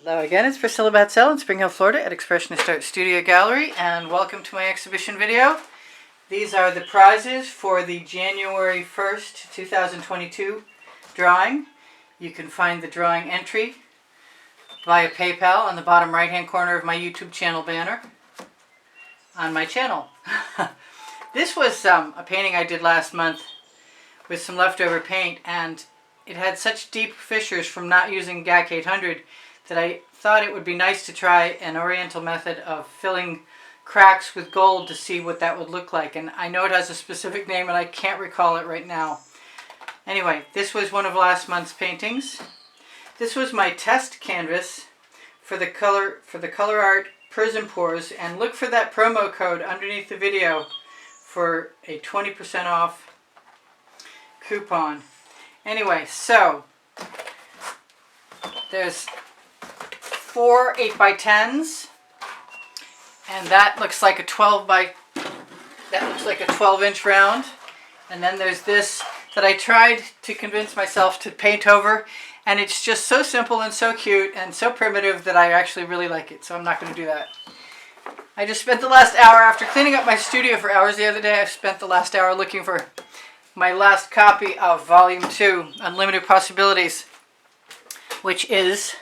Hello again, it's Priscilla Batzell in Spring Hill, Florida at Expressionist Art Studio Gallery, and welcome to my exhibition video. These are the prizes for the January 1st, 2022 drawing. You can find the drawing entry via PayPal on the bottom right hand corner of my YouTube channel banner on my channel. This was a painting I did last month with some leftover paint, and it had such deep fissures from not using GAC 800 that I thought it would be nice to try an oriental method of filling cracks with gold to see what that would look like. And I know it has a specific name and I can't recall it right now. Anyway, this was one of last month's paintings. This was my test canvas for the color art Prism Pours, and look for that promo code underneath the video for a 20% off coupon. Anyway, so there's 4 8x10s, and that looks like a 12-inch round. And then there's this that I tried to convince myself to paint over, and it's just so simple and so cute and so primitive that I actually really like it, so I'm not going to do that. I just spent the last hour, after cleaning up my studio for hours the other day, I spent the last hour looking for my last copy of Volume 2, Unlimited Possibilities, which is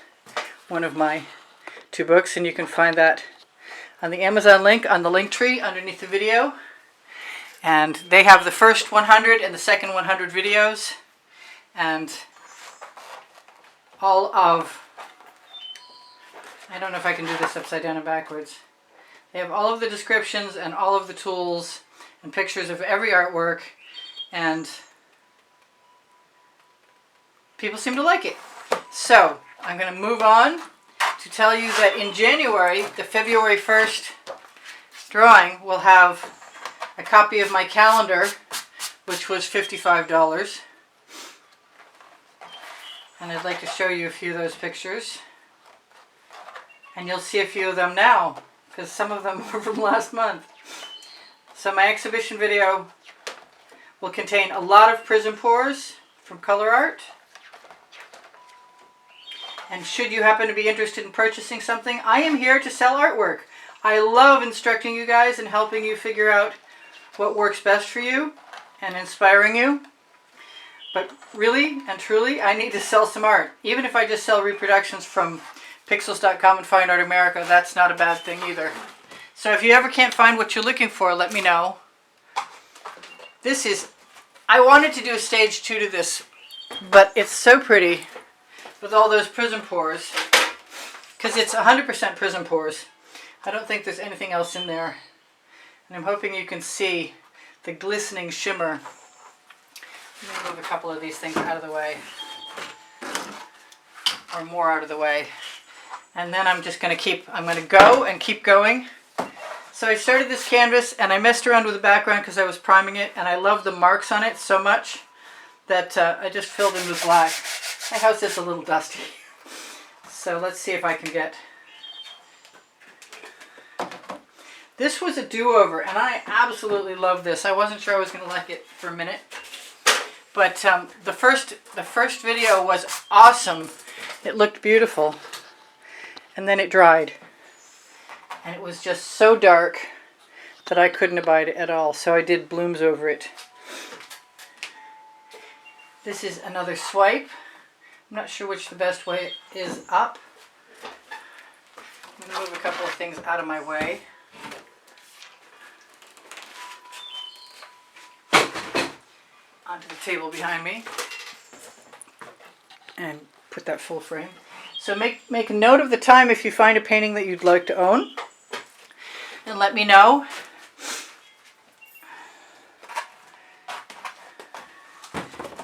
one of my 2 books, and you can find that on the Amazon link on the link tree underneath the video. And they have the first 100 and the second 100 videos, and all of, I don't know if I can do this upside down and backwards. They have all of the descriptions and all of the tools and pictures of every artwork, and people seem to like it. So I'm going to move on to tell you that in January, the February 1st drawing will have a copy of my calendar, which was $55. And I'd like to show you a few of those pictures. And you'll see a few of them now, because some of them were from last month. So my exhibition video will contain a lot of Prism Pours from color art. And should you happen to be interested in purchasing something, I am here to sell artwork. I love instructing you guys and helping you figure out what works best for you and inspiring you. But really and truly, I need to sell some art. Even if I just sell reproductions from pixels.com and Fine Art America, that's not a bad thing either. So if you ever can't find what you're looking for, let me know. This is, I wanted to do a stage 2 to this, but it's so pretty with all those Prism Pours, because it's 100% Prism Pours. I don't think there's anything else in there. And I'm hoping you can see the glistening shimmer. Let me move a couple of these things out of the way, or more out of the way. And then I'm just going to go and keep going. So I started this canvas and I messed around with the background because I was priming it, and I love the marks on it so much that I just filled in with black. My house is a little dusty. So let's see if I can get... This was a do-over, and I absolutely love this. I wasn't sure I was going to like it for a minute. But the first video was awesome. It looked beautiful. And then it dried. And it was just so dark that I couldn't abide it at all. So I did blooms over it. This is another swipe. I'm not sure which the best way is up. I'm going to move a couple of things out of my way. Onto the table behind me. And put that full frame. So make a note of the time if you find a painting that you'd like to own. And let me know.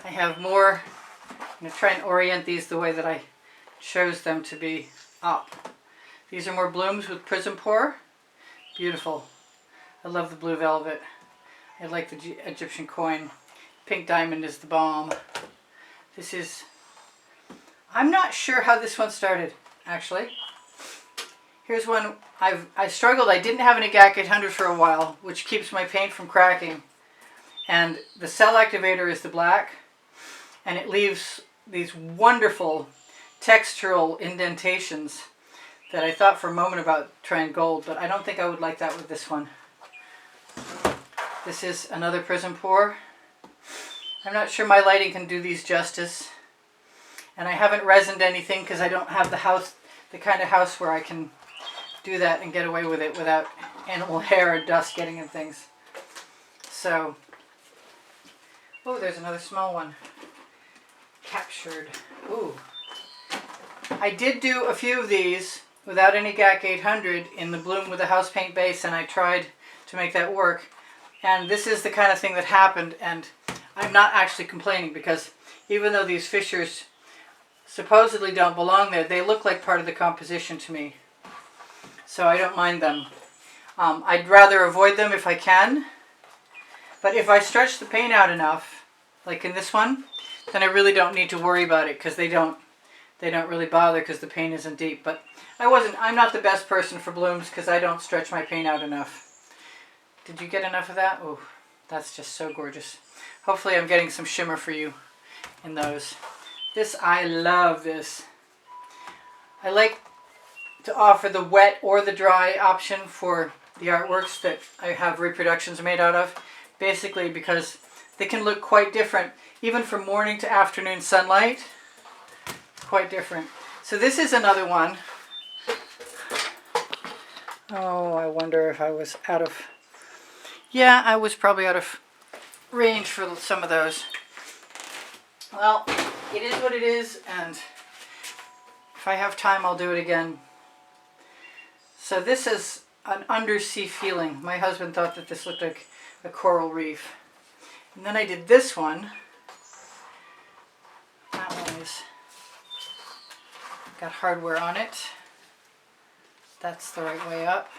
I have more. I'm going to try and orient these the way that I chose them to be up. These are more blooms with Prism Pour. Beautiful. I love the blue velvet. I like the Egyptian coin. Pink diamond is the bomb. This is... I'm not sure how this one started, actually. Here's one I struggled. I didn't have any GAC 800 for a while, which keeps my paint from cracking. And the cell activator is the black. And it leaves these wonderful textural indentations that I thought for a moment about trying gold, but I don't think I would like that with this one. This is another Prism Pour. I'm not sure my lighting can do these justice. And I haven't resined anything because I don't have the kind of house where I can do that and get away with it without animal hair or dust getting in things. So, oh, there's another small one. Captured. Ooh. I did do a few of these without any GAC 800 in the bloom with a house paint base, and I tried to make that work. And this is the kind of thing that happened, and I'm not actually complaining because even though these fissures supposedly don't belong there, they look like part of the composition to me. So I don't mind them. I'd rather avoid them if I can. But if I stretch the paint out enough, like in this one, then I really don't need to worry about it because they don't really bother because the paint isn't deep. But I'm not the best person for blooms because I don't stretch my paint out enough. Did you get enough of that? Oh, that's just so gorgeous. Hopefully I'm getting some shimmer for you in those. I love this. I like to offer the wet or the dry option for the artworks that I have reproductions made out of. Basically because they can look quite different. Even from morning to afternoon sunlight. Quite different. So this is another one. Oh, I wonder if I was out of... Yeah, I was probably out of range for some of those. Well, it is what it is, and if I have time, I'll do it again. So this is an undersea feeling. My husband thought that this looked like a coral reef. And then I did this one. That one is got hardware on it. That's the right way up.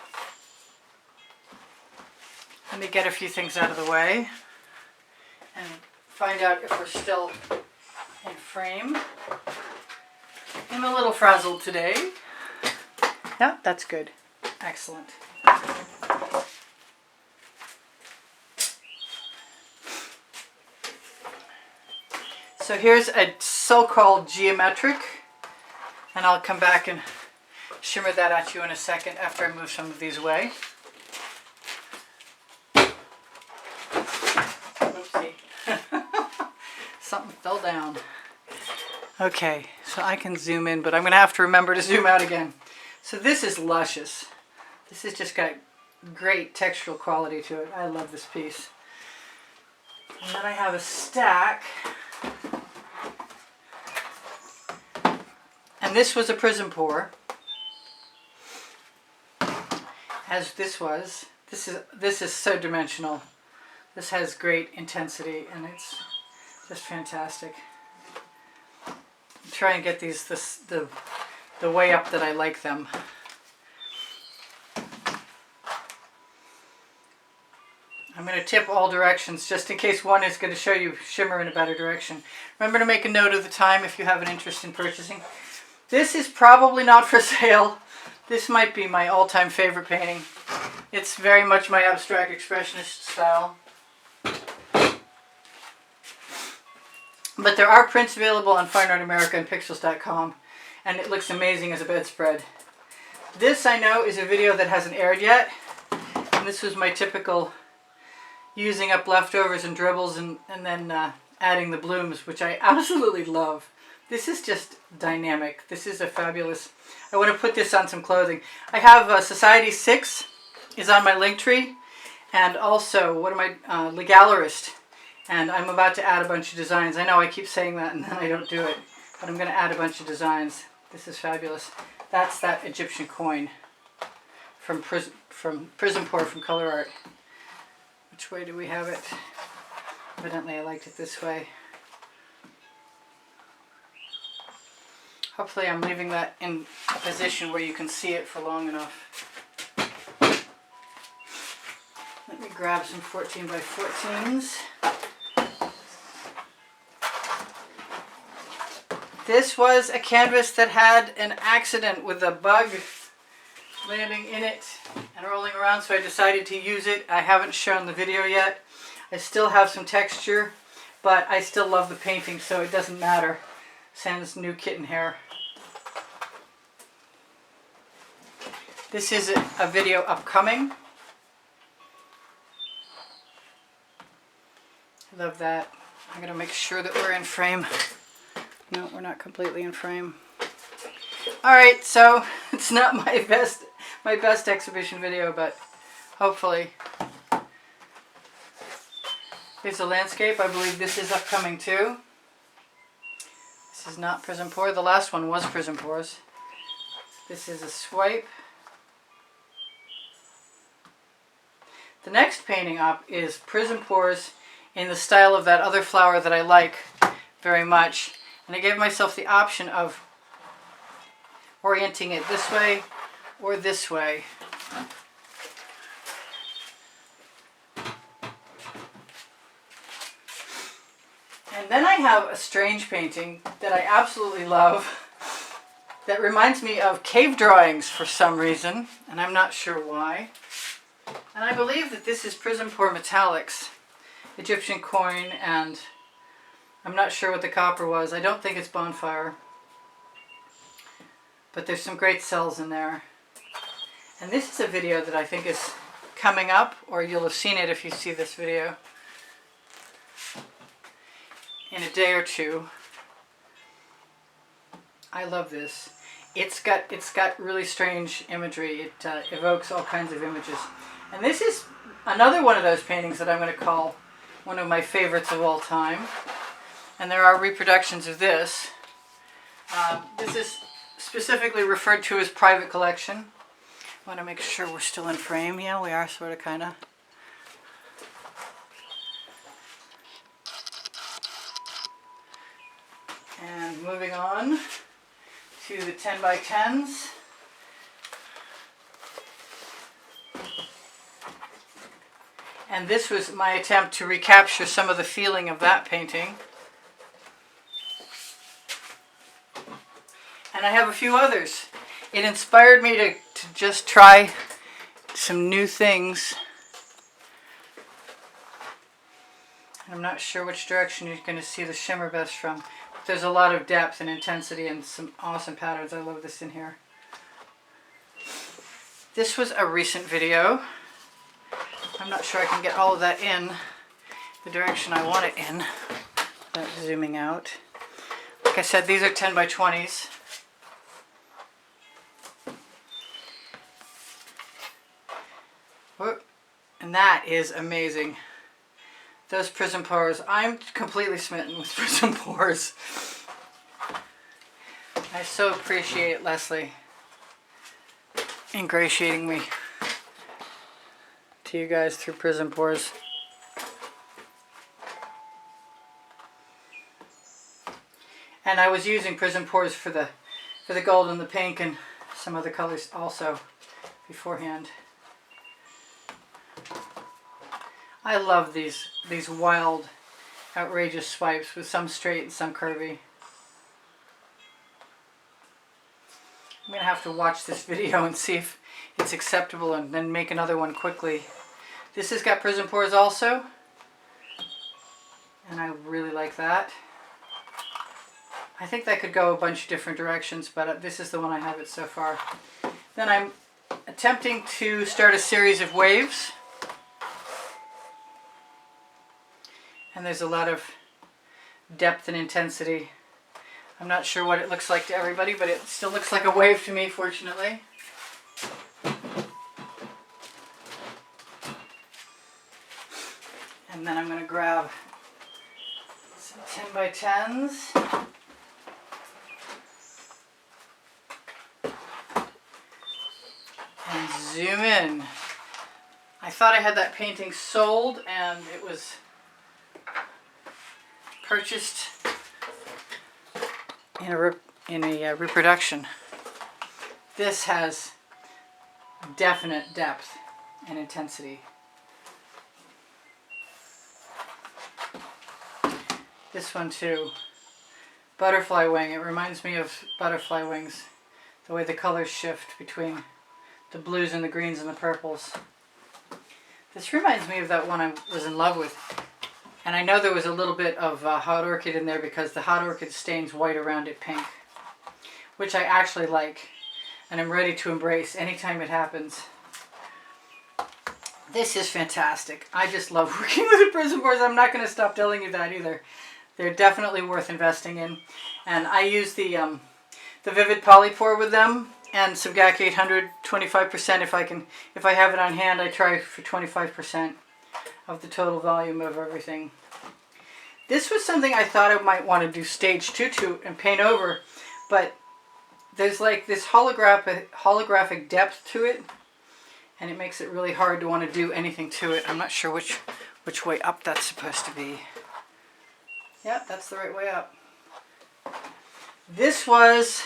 Let me get a few things out of the way and find out if we're still in frame. I'm a little frazzled today. Yeah, that's good. Excellent. So here's a so-called geometric, and I'll come back and shimmer that at you in a second after I move some of these away. Oopsie. Something fell down. Okay, so I can zoom in, but I'm going to have to remember to zoom out again. So this is luscious. This has just got great textural quality to it. I love this piece. And then I have a stack. And this was a Prism Pour. As this was. This is so dimensional. This has great intensity and it's just fantastic. Try and get these the way up that I like them. I'm going to tip all directions just in case one is going to show you shimmer in a better direction. Remember to make a note of the time if you have an interest in purchasing. This is probably not for sale. This might be my all-time favorite painting. It's very much my abstract expressionist style. But there are prints available on Fine Art America and Pixels.com, and it looks amazing as a bedspread. This, I know, is a video that hasn't aired yet, and this was my typical using up leftovers and dribbles and then adding the blooms, which I absolutely love. This is just dynamic. This is a fabulous... I want to put this on some clothing. I have Society 6 is on my link tree, and also, what am I... Legalerist. And I'm about to add a bunch of designs. I know I keep saying that and then I don't do it. But I'm going to add a bunch of designs. This is fabulous. That's that Egyptian coin from Prism Pour from Color Art. Which way do we have it? Evidently I liked it this way. Hopefully I'm leaving that in a position where you can see it for long enough. Let me grab some 14 by 14s. This was a canvas that had an accident with a bug landing in it and rolling around, so I decided to use it. I haven't shown the video yet. I still have some texture, but I still love the painting, so it doesn't matter. Sans new kitten hair. This is a video upcoming. I love that. I'm going to make sure that we're in frame. No, we're not completely in frame. Alright, so it's not my best exhibition video, but hopefully. Here's a landscape. I believe this is upcoming too. This is not Prism Pour. The last one was Prism Pours. This is a swipe. The next painting up is Prism Pours in the style of that other flower that I like very much. And I gave myself the option of orienting it this way or this way. And then I have a strange painting that I absolutely love that reminds me of cave drawings for some reason, and I'm not sure why. And I believe that this is Prism Pour Metallics, Egyptian coin, and I'm not sure what the copper was. I don't think it's Bonfire. But there's some great cells in there. And this is a video that I think is coming up, or you'll have seen it if you see this video, in a day or two. I love this. It's got really strange imagery. It evokes all kinds of images. And this is another one of those paintings that I'm going to call one of my favorites of all time. And there are reproductions of this. This is specifically referred to as private collection. I want to make sure we're still in frame. Yeah, we are, sort of, kind of. And moving on to the 10 by 10s. And this was my attempt to recapture some of the feeling of that painting. And I have a few others. It inspired me to just try some new things. And I'm not sure which direction you're going to see the shimmer best from. But there's a lot of depth and intensity and some awesome patterns. I love this in here. This was a recent video. I'm not sure I can get all of that in the direction I want it in without zooming out. Like I said, these are 10 by 20s. And that is amazing. Those Prism Pours. I'm completely smitten with Prism Pours. I so appreciate Leslie ingratiating me to you guys through Prism Pours. And I was using Prism Pours for the gold and the pink and some other colors also beforehand. I love these wild, outrageous swipes with some straight and some curvy. I'm going to have to watch this video and see if it's acceptable and then make another one quickly. This has got Prism Pours also, and I really like that. I think that could go a bunch of different directions, but this is the one I have it so far. Then I'm attempting to start a series of waves. And there's a lot of depth and intensity. I'm not sure what it looks like to everybody, but it still looks like a wave to me, fortunately. And then I'm going to grab some 10 by 10s. And zoom in. I thought I had that painting sold, and it was purchased in a reproduction. This has definite depth and intensity. This one too. Butterfly wing. It reminds me of butterfly wings. The way the colors shift between the blues and the greens and the purples. This reminds me of that one I was in love with. And I know there was a little bit of hot orchid in there because the hot orchid stains white around it pink, which I actually like. and I'm ready to embrace anytime it happens. This is fantastic. I just love working with the Prism Pours. I'm not going to stop telling you that either. They're definitely worth investing in. And I use the Vivid Poly Pour with them and some GAC 800, 25% if I have it on hand. I try for 25% of the total volume of everything. This was something I thought I might want to do stage 2 to and paint over, but there's like this holographic depth to it, and it makes it really hard to want to do anything to it. I'm not sure which way up that's supposed to be. Yep, that's the right way up. This was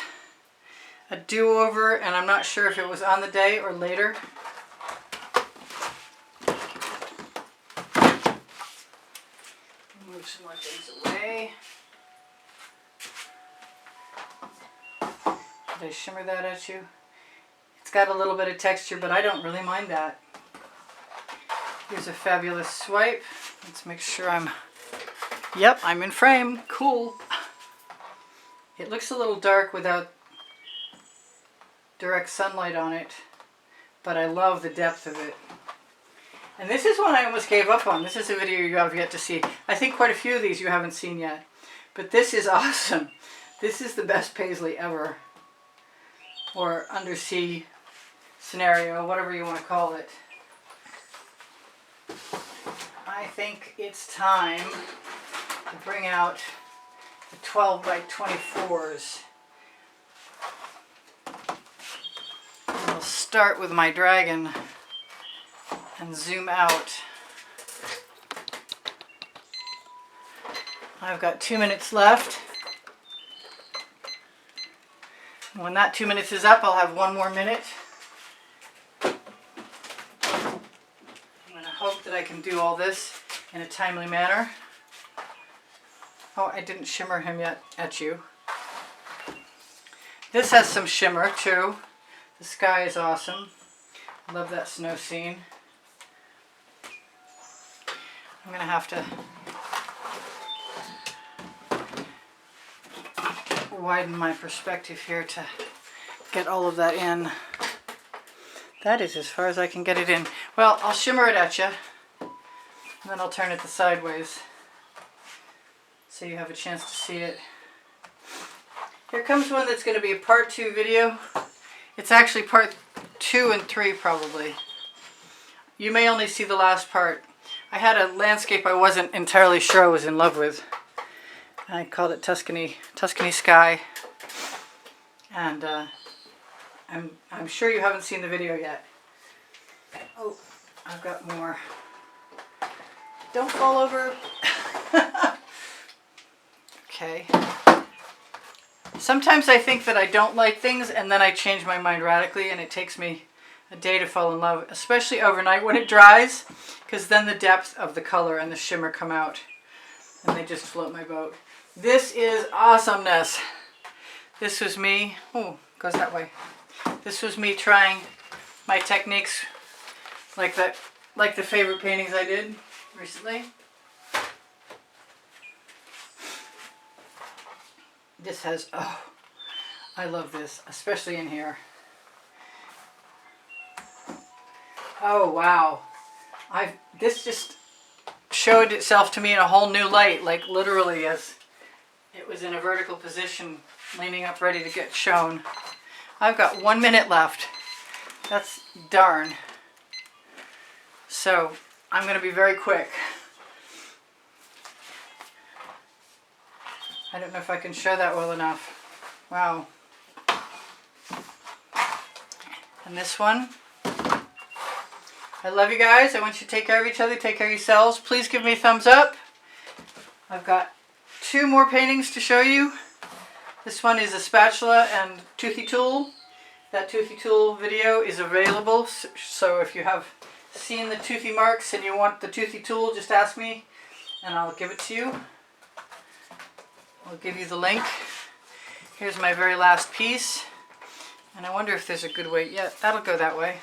a do-over, and I'm not sure if it was on the day or later. Move some more things away. Did I shimmer that at you? It's got a little bit of texture, but I don't really mind that. Here's a fabulous swipe. Let's make sure yep, I'm in frame. Cool. It looks a little dark without direct sunlight on it, but I love the depth of it. And this is one I almost gave up on. This is a video you have yet to see. I think quite a few of these you haven't seen yet. But this is awesome. This is the best paisley ever. Or undersea scenario, whatever you want to call it. I think it's time to bring out the 12 by 24s. I'll start with my dragon and zoom out. I've got 2 minutes left. When that 2 minutes is up, I'll have 1 more minute. I'm going to hope that I can do all this in a timely manner. Oh, I didn't shimmer him yet at you. This has some shimmer too. The sky is awesome. I love that snow scene. I'm going to have to widen my perspective here to get all of that in. That is as far as I can get it in. Well, I'll shimmer it at you, and then I'll turn it the sideways so you have a chance to see it. Here comes one that's going to be a part 2 video. It's actually part 2 and 3 probably. You may only see the last part. I had a landscape I wasn't entirely sure I was in love with. I called it Tuscany Sky. And I'm sure you haven't seen the video yet. Oh, I've got more. Don't fall over. Okay. Sometimes I think that I don't like things and then I change my mind radically and it takes me a day to fall in love, especially overnight when it dries, because then the depth of the color and the shimmer come out and they just float my boat. This is awesomeness. This was me, oh, goes that way. This was me trying my techniques like the favorite paintings I did recently. This has, oh, I love this, especially in here. Oh, wow. This just showed itself to me in a whole new light, like literally as it was in a vertical position, leaning up ready to get shown. I've got 1 minute left. That's darn. So I'm going to be very quick. I don't know if I can show that well enough. Wow. And this one. I love you guys. I want you to take care of each other. Take care of yourselves. Please give me a thumbs up. I've got 2 more paintings to show you. This one is a spatula and toothy tool. That toothy tool video is available. So if you have seen the toothy marks and you want the toothy tool, just ask me and I'll give it to you. I'll give you the link. Here's my very last piece. And I wonder if there's a good way. Yeah, that'll go that way.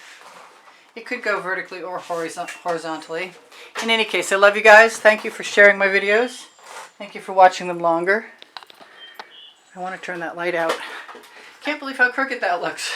It could go vertically or horizontally. In any case, I love you guys. Thank you for sharing my videos. Thank you for watching them longer. I want to turn that light out. Can't believe how crooked that looks.